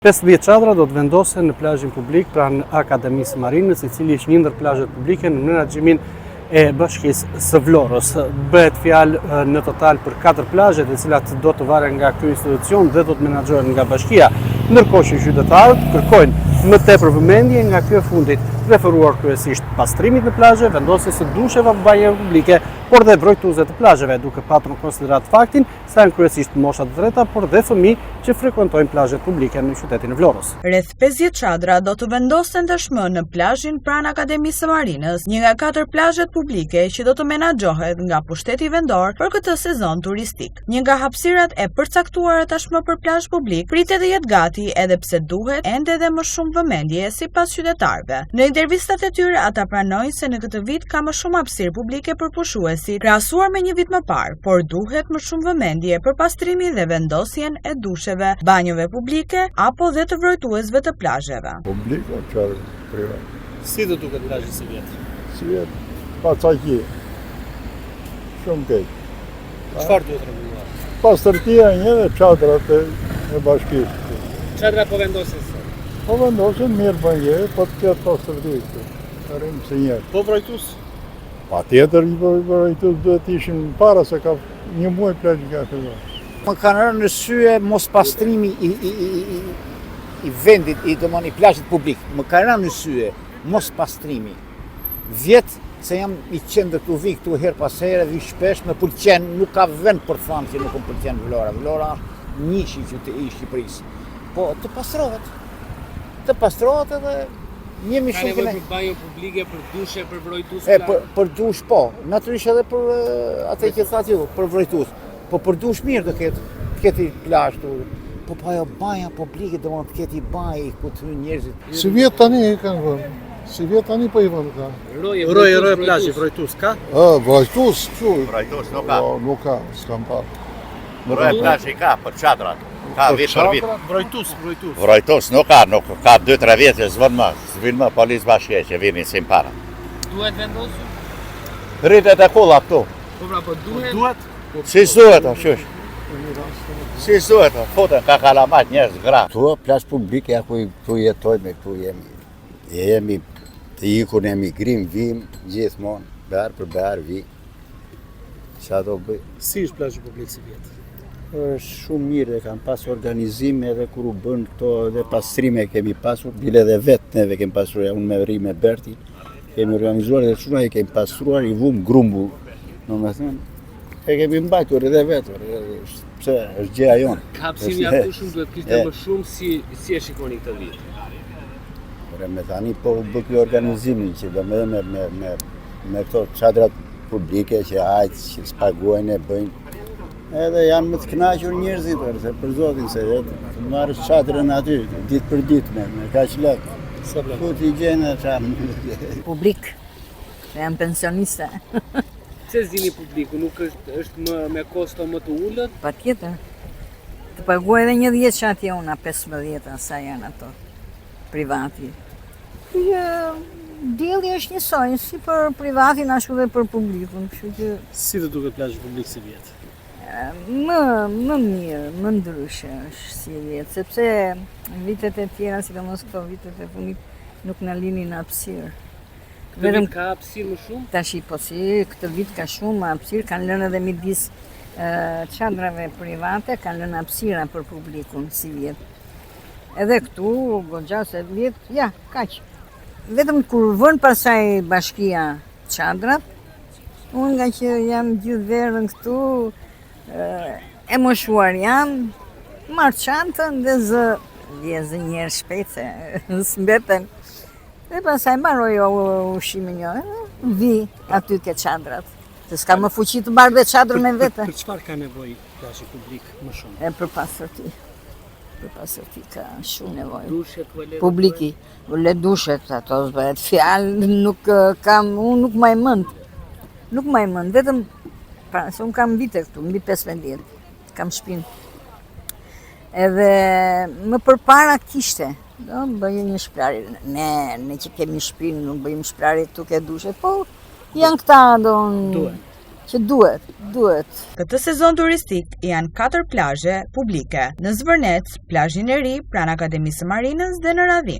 15 çadra do të vendosen në plazhin publik pranë Akademisë Marinës, i cili është një ndër plazhet publike në menaxhimin e Bashkisë së Vlorës. Bëhet fjalë në total për 4 plazhe, të cilat do të varen nga ky institucion dhe do të menaxhohen nga Bashkia, ndërkohë që qytetarët kërkojnë më tepër vëmendje nga ky e fundit, referuar kryesisht pastrimit në plazhe, vendosjes së dusheve apo banjeve publike, por dhe vrojtuesve të plazheve, duke patur në konsiderat faktin se janë kryesisht mosha të drejta, por dhe fëmijë që frekuentojnë plazhet publike në qytetin e Vlorës. Rreth 50 çadra do të vendosen tashmë në plazhin pranë Akademisë së Marinës, një nga 4 plazhet publike që do të menaxhohet nga pushteti vendor për këtë sezon turistik. Një nga hapësirat e përcaktuara tashmë për plazh publik pritet të jetë gati edhe pse duhet ende dhe më shumë vëmendje sipas qytetarëve. Në intervistat e tyre ata pranojnë se në këtë vit ka më shumë hapësirë publike për pushuesit, krahasuar me një vit më parë, por duhet më shumë vëmendje për pastrimin dhe vendosjen e dusheve, banjove publike apo dhe të vrojtuesve të plazheve. Publik o qërë privat. Si do duket plazhi si vjet? Si vjet, pa caqi. Shumë keq. Çfarë duhet rregulluar? Pastërtia një dhe çadrat e bashkisë. Çadra po vendosen sot. Po vendosen mirë bënje, po të kjetë pastërti. Rrimë se njerë. Po vrojtues? Pa tjetër një vrojtues duhet ishim para se ka një muaj plazhi ka filluar. Më kanë rënë në sy mos pastrimi i vendit, i plazhit publik. Më kanë rënë në sy mos pastrimi. Vjet se jam i qendër këtu vi këtu her pas here, vi shpesh, me pëlqen, nuk ka vend për të thënë që nuk më pëlqen Vlora. Vlora është njëshi që të i Shqipërisë. Po të pastrohet. Të pastrohet edhe jemi shumë Ka nevojë për banjo publike, për dushe, për vrojtues. Për dush po, natyrisht edhe për atë që thatë ju, për vrojtues. Po për dush mirë do ketë plazh këtu. Po ajo banja publike do të ketë banjë ku të hyjnë njerëzit. Si vjet tani i kanë vënë. Si vjet tani po i vënë ka. Roje plazhi vrojtues ka? Vrojtues këtu. Vrojtues nuk ka. Nuk ka, s'kam pa. Roje plazhi ka për çadrat. Ka vit për vit. Vrojtues. Vrojtues nuk ka 2-3 vjet që s'vin më policë bashkie që vinin si para. Duhet vendosur? Rritet e kolla këtu. Po duhet? Si duhet qysh? Si duhet, foten ka kalamat njerëz gra. Këtu plazh publik ja ku jetojmë, ku jemi të ikur në emigrim, vim gjithmonë, behar për behar vi. Qa do bëj? Si është plazhi publik si vjet? Është shumë mirë, kam pas organizime edhe kur u bën këto edhe pastrime kemi pasur, bile edhe vetë neve kemi pasur, unë me rri me Berti, kemi organizuar edhe shumë e kemi pastruar, i vum grumbu, në me thënë, e kemi mbajtur edhe vetur, pse është gjeja jonë. Hapësimi aftë shumë duhet kishte më shumë, si e shikoni këtë vit? Me tani po u bë ky organizimin që do me këto çadrat publike që hajtë, që s'paguajnë e bëjnë. Edhe janë më të kënaqur njerëzit, për zotin se të marrësh çadrën aty ditë për ditë me kaq lekë. Ku t'i gjenë çadrën? Publik, jam pensioniste. Pse zini publiku, nuk është me kosto më të ulët? Patjetër. Të paguaj edhe një 10 që atje una 15 sa janë ato privati. Dielli është njësoj, si për privatin ashtu dhe për publikun, kështu që Si do duket plazhi publik si vjet? më mirë, më ndryshe është si vjet, sepse vitet e tjera, sidomos këto vitet e fundit, nuk na linin hapësirë. Këtë vit ka hapësirë më shumë? Tashi po si, këtë vit ka shumë hapësirë, kanë lënë edhe midis çadrave private, kanë lënë hapësira për publikun si vjet. Edhe këtu, goxha se vjet, ja, kaq. Vetëm kur vën pasaj bashkia çadrat, unë nga që jam gjithë verën këtu, e moshuar jam, marr çantën dhe vjezë njerë shpejt se s'mbeten. Dhe pasaj mbaroj ushimin jo, vi aty ke çadrat. Se s'ka më fuqi të mbarë dhe çadrën me vete. Për çfarë ka nevojë plazhi publik më shumë? E për pastërti. Për pastërti ka shumë nevojë. Dushe, tualetë. Publiki, le dushet ato s'bëhet fjalë, unë nuk maj mend. Nuk maj mend, vetëm pra, se unë kam vite këtu, mbi 15 vjet, kam shpinë. Edhe më përpara kishte, do bëjë një shprarje. Ne që kemi shpinë, nuk bëjmë shprarje këtu ke dushet, po janë këta që duhet. Këtë sezon turistik janë 4 plazhe publike, në Zvërnec, plazhin e ri pranë Akademisë së Marinës dhe në Radhin.